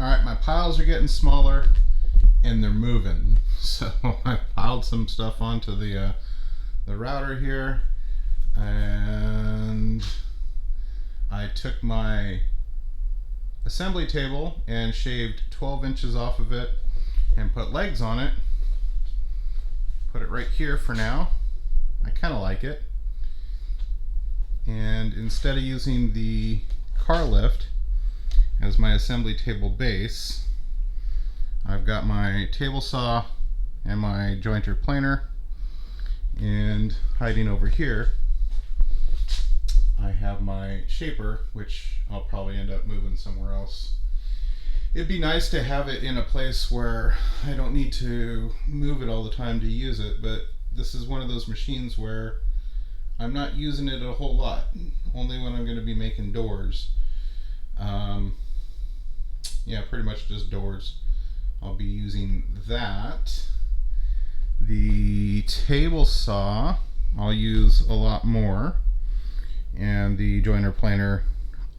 Alright, my piles are getting smaller and they're moving. So I piled some stuff onto the router here, and I took my assembly table and shaved 12 inches off of it and put legs on it. Put it right here for now. I kind of like it. And instead of using the car lift as my assembly table base, I've got my table saw and my jointer planer, and hiding over here I have my shaper, which I'll probably end up moving somewhere else. It'd be nice to have it in a place where I don't need to move it all the time to use it, but this is one of those machines where I'm not using it a whole lot, only when I'm going to be making doors. Yeah, pretty much just doors. I'll be using that. The table saw I'll use a lot more, and the joiner planer,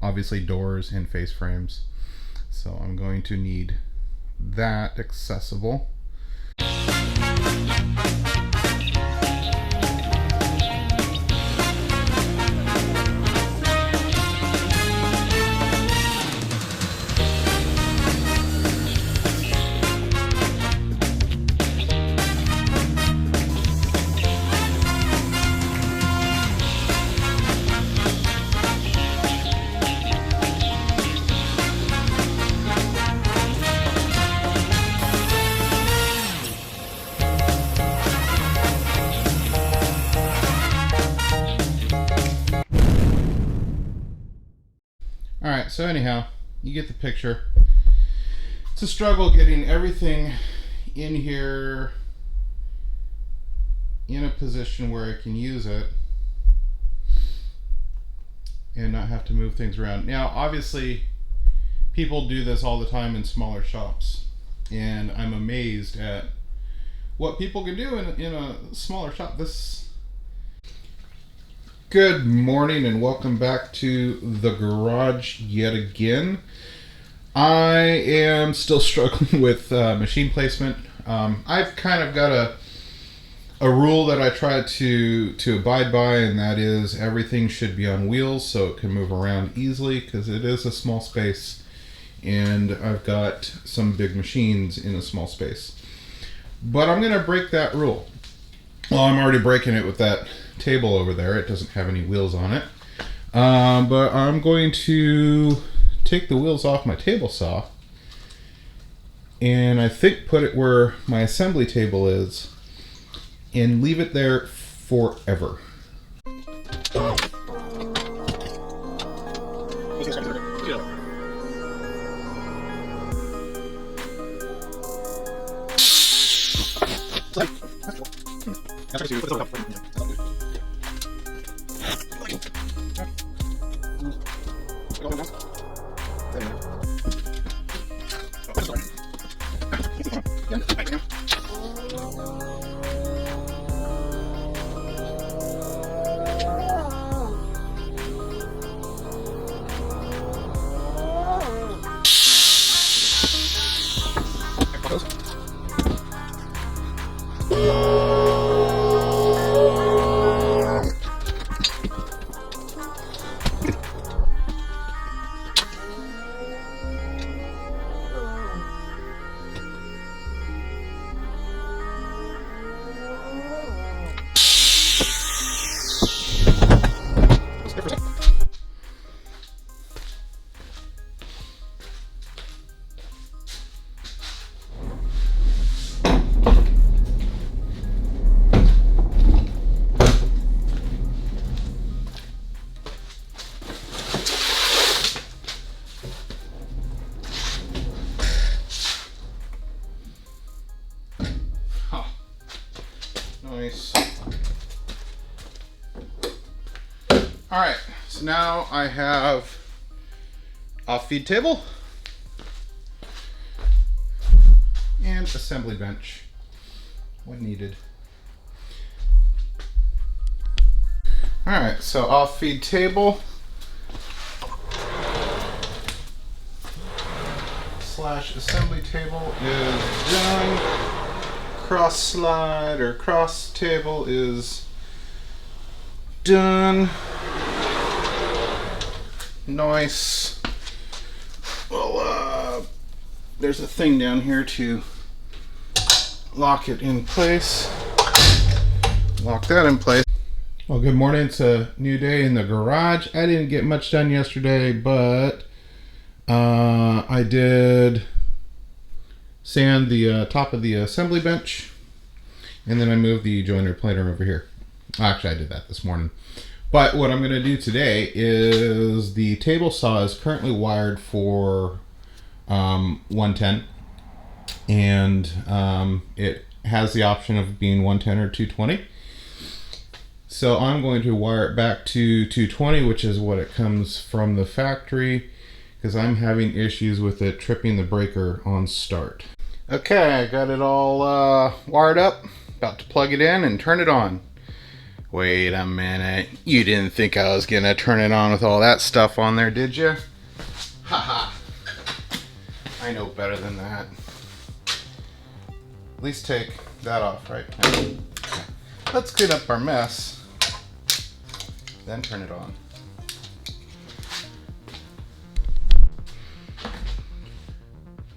obviously doors and face frames. So I'm going to need that accessible. Alright, so anyhow, you get the picture. It's a struggle getting everything in here in a position where I can use it and not have to move things around. Now, obviously, people do this all the time in smaller shops, and I'm amazed at what people can do in a smaller shop. Good morning and welcome back to the garage yet again. I am still struggling with machine placement. I've kind of got a rule that I try to abide by, and that is everything should be on wheels so it can move around easily, because it is a small space and I've got some big machines in a small space. But I'm going to break that rule. Well, I'm already breaking it with that table over there. It doesn't have any wheels on it. But I'm going to take the wheels off my table saw and I think put it where my assembly table is and leave it there forever. Nice. Alright, so now I have a feed table and assembly bench when needed. Alright, so off feed table, slash assembly table is done. Cross slide or cross table is done. Nice. Well, there's a thing down here to lock it in place. Lock that in place. Well, good morning. It's a new day in the garage. I didn't get much done yesterday, but I did sand the top of the assembly bench, and then I moved the joiner planer over here. Actually, I did that this morning. But what I'm going to do today is the table saw is currently wired for 110, and it has the option of being 110 or 220. So I'm going to wire it back to 220, which is what it comes from the factory, because I'm having issues with it tripping the breaker on start. Okay, I got it all wired up, about to plug it in and turn it on. Wait a minute, you didn't think I was gonna turn it on with all that stuff on there, did you? Haha, I know better than that. At least take that off right now. Let's clean up our mess, then turn it on.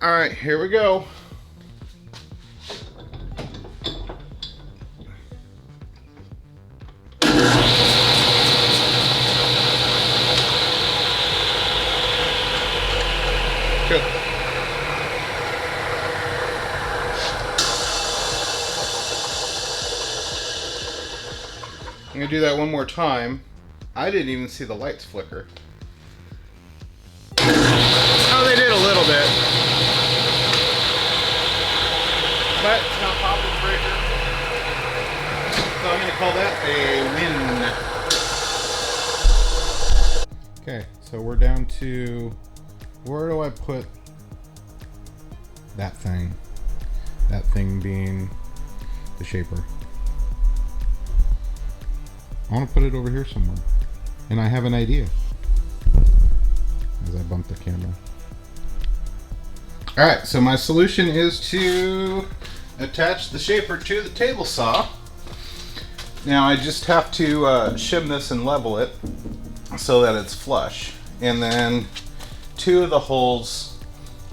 All right, here we go. Good. I'm gonna do that one more time. I didn't even see the lights flicker. Oh, they did a little bit. But it's not popping the breaker. So I'm gonna call that a win. Okay, so we're down to, where do I put that thing? That thing being the shaper. I want to put it over here somewhere. And I have an idea. As I bump the camera. Alright, so my solution is to attach the shaper to the table saw. Now I just have to shim this and level it so that it's flush. And then two of the holes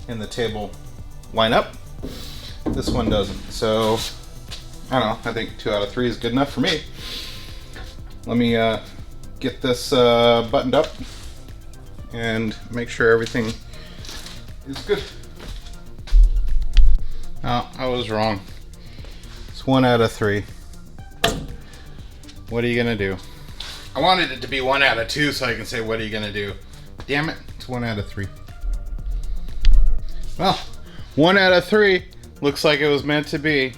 in the table line up. This one doesn't. So, I don't know, I think 2 out of 3 is good enough for me. Let me get this buttoned up and make sure everything is good. Oh, I was wrong. It's 1 out of 3. What are you gonna do? I wanted it to be 1 out of 2 so I can say, what are you gonna do? Damn it, it's 1 out of 3. Well, 1 out of 3 looks like it was meant to be.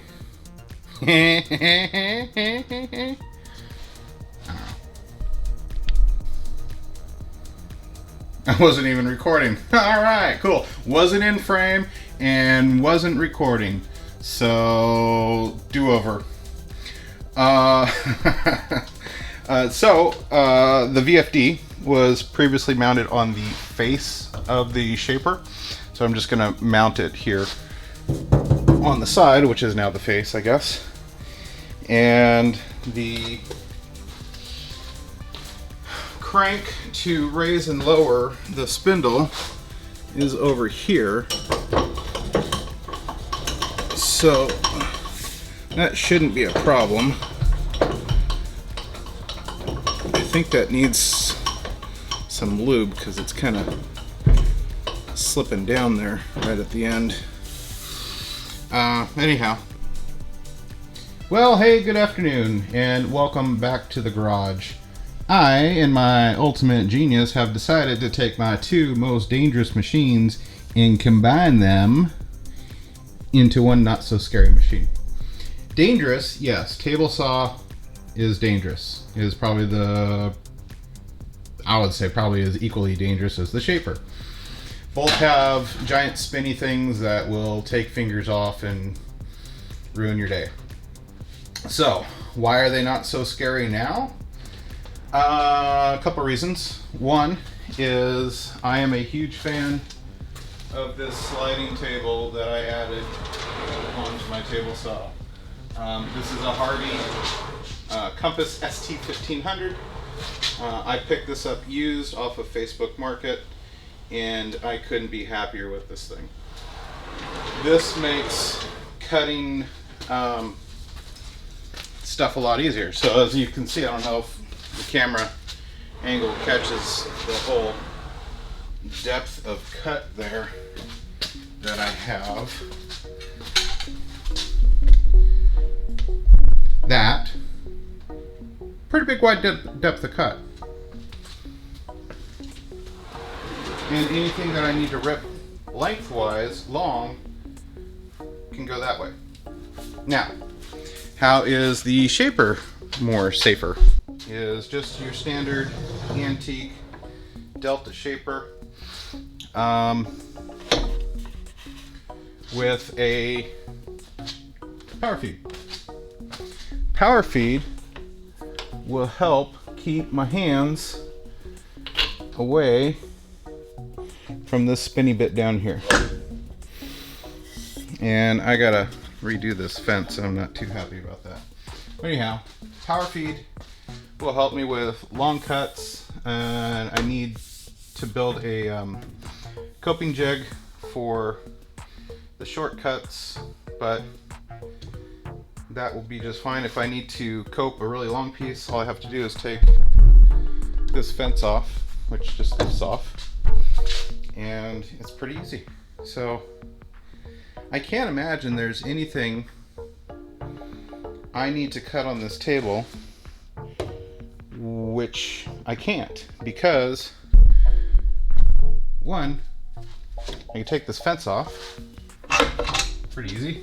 I wasn't even recording. Alright, cool. Wasn't in frame and wasn't recording. So, do-over. The VFD was previously mounted on the face of the shaper. So I'm just going to mount it here on the side, which is now the face, I guess. And the crank to raise and lower the spindle is over here. So that shouldn't be a problem. I think that needs some lube because it's kind of slipping down there right at the end. Anyhow. Well, hey, good afternoon, and welcome back to the garage. I, in my ultimate genius, have decided to take my 2 most dangerous machines and combine them into one not-so-scary machine. Dangerous, yes. Table saw is dangerous. It is probably I would say probably as equally dangerous as the shaper. Both have giant spinny things that will take fingers off and ruin your day. So, why are they not so scary now? A couple reasons. One is I am a huge fan of this sliding table that I added onto my table saw. This is a Harvey Compass ST1500. I picked this up used off of Facebook Market, and I couldn't be happier with this thing. This makes cutting stuff a lot easier. So as you can see, I don't know if the camera angle catches the whole depth of cut there that I have. That pretty big wide depth of cut. And anything that I need to rip lengthwise, long, can go that way. Now, how is the shaper more safer? Is just your standard antique Delta shaper with a power feed. Power feed will help keep my hands away from this spinny bit down here. And I gotta redo this fence. I'm not too happy about that. Anyhow, power feed will help me with long cuts, and I need to build a coping jig for the shortcuts, but that will be just fine. If I need to cope a really long piece, all I have to do is take this fence off, which just lifts off, and it's pretty easy. So I can't imagine there's anything I need to cut on this table which I can't, because one, I can take this fence off, pretty easy.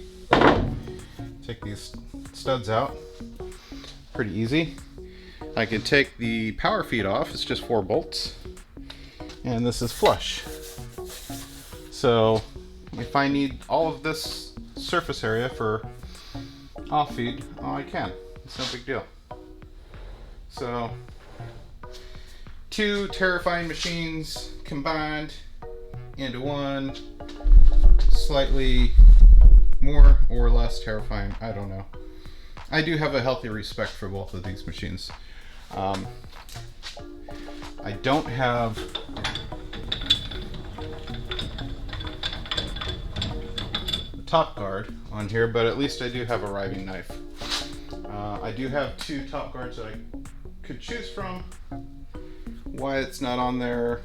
Take these studs out, pretty easy. I can take the power feed off, it's just 4 bolts, and this is flush. So if I need all of this surface area for off feed, I can. It's no big deal. So 2 terrifying machines combined into one, slightly more or less terrifying, I don't know. I do have a healthy respect for both of these machines. I don't have a top guard on here, but at least I do have a riving knife. I do have 2 top guards that I could choose from. Why it's not on there?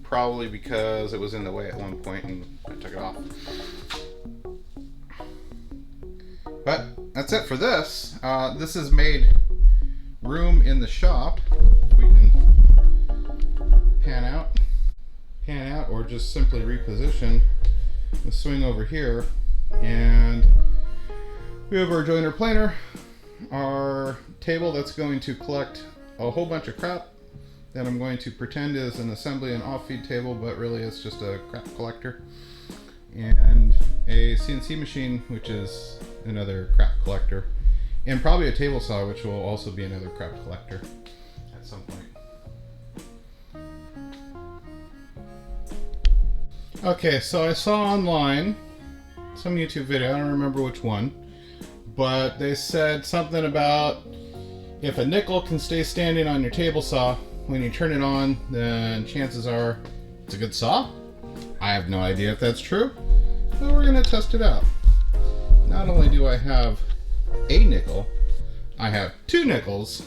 Probably because it was in the way at one point and I took it off. But that's it for this. This has made room in the shop. We can pan out, or just simply reposition the swing over here. And we have our joiner planer, our table that's going to collect a whole bunch of crap that I'm going to pretend is an assembly and off-feed table, but really it's just a crap collector. And a CNC machine, which is another crap collector. And probably a table saw, which will also be another crap collector at some point. Okay, so I saw online some YouTube video, I don't remember which one, but they said something about if a nickel can stay standing on your table saw, when you turn it on, then chances are it's a good saw. I have no idea if that's true, but we're gonna test it out. Not only do I have a nickel, I have 2 nickels,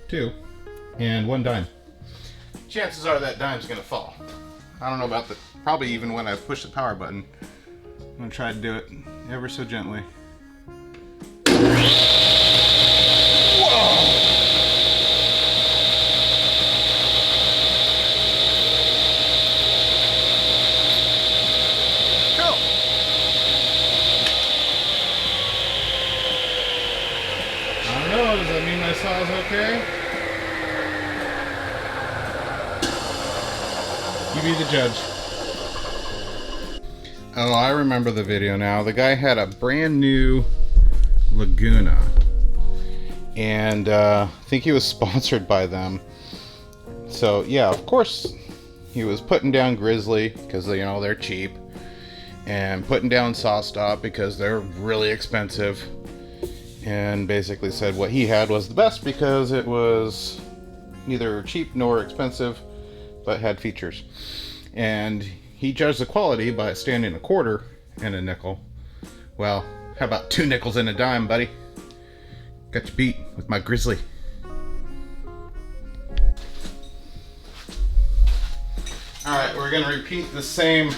2, and 1 dime. Chances are that dime's gonna fall. I don't know about probably even when I push the power button. I'm gonna try to do it ever so gently. Whoa! Does that mean my saw is okay? You be the judge. Oh, I remember the video now. The guy had a brand new Laguna, and I think he was sponsored by them. So yeah, of course he was putting down Grizzly because they're cheap, and putting down SawStop because they're really expensive, and basically said what he had was the best because it was neither cheap nor expensive but had features. And he judged the quality by standing a quarter and a nickel. Well, how about 2 nickels and a dime, buddy? Got you beat with my Grizzly. Alright, we're going to repeat the same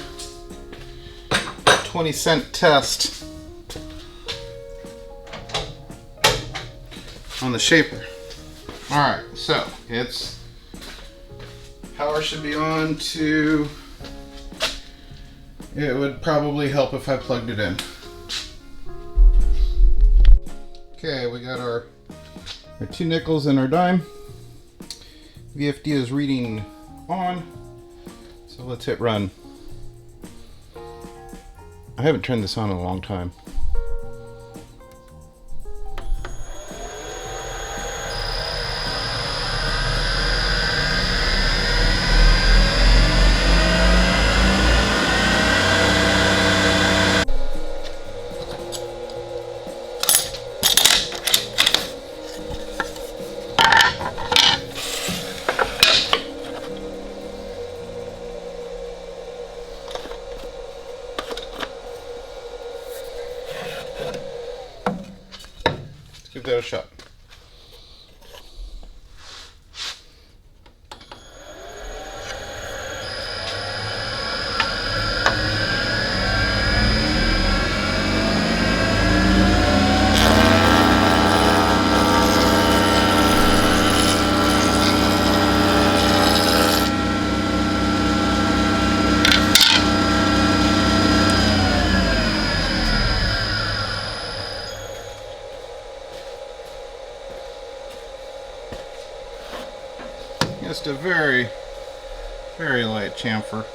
20-cent test on the shaper. Alright, so its power should be on to... It would probably help if I plugged it in. Okay, we got our 2 nickels and our dime. VFD is reading on, so let's hit run. I haven't turned this on in a long time. Give that a shot. Just a very, very light chamfer.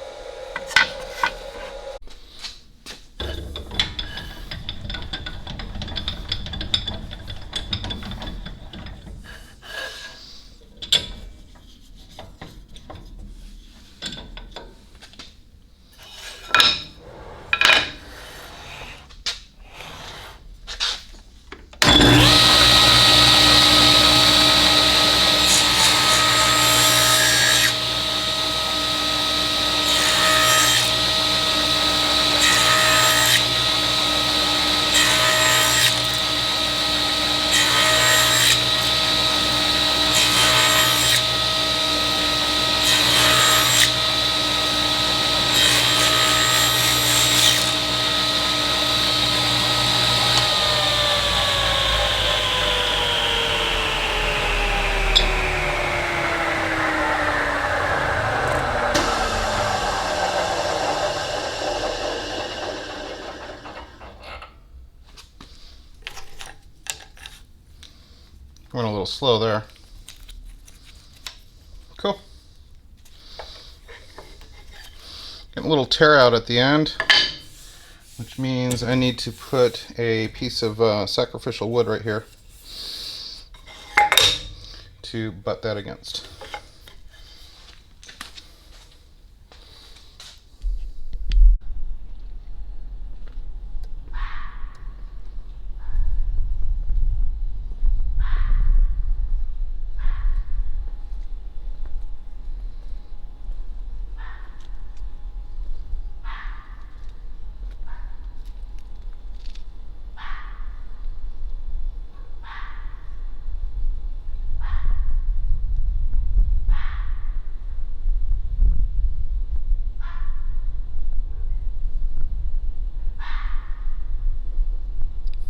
Went a little slow there. Cool. Getting a little tear out at the end, which means I need to put a piece of sacrificial wood right here to butt that against.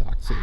Foxy.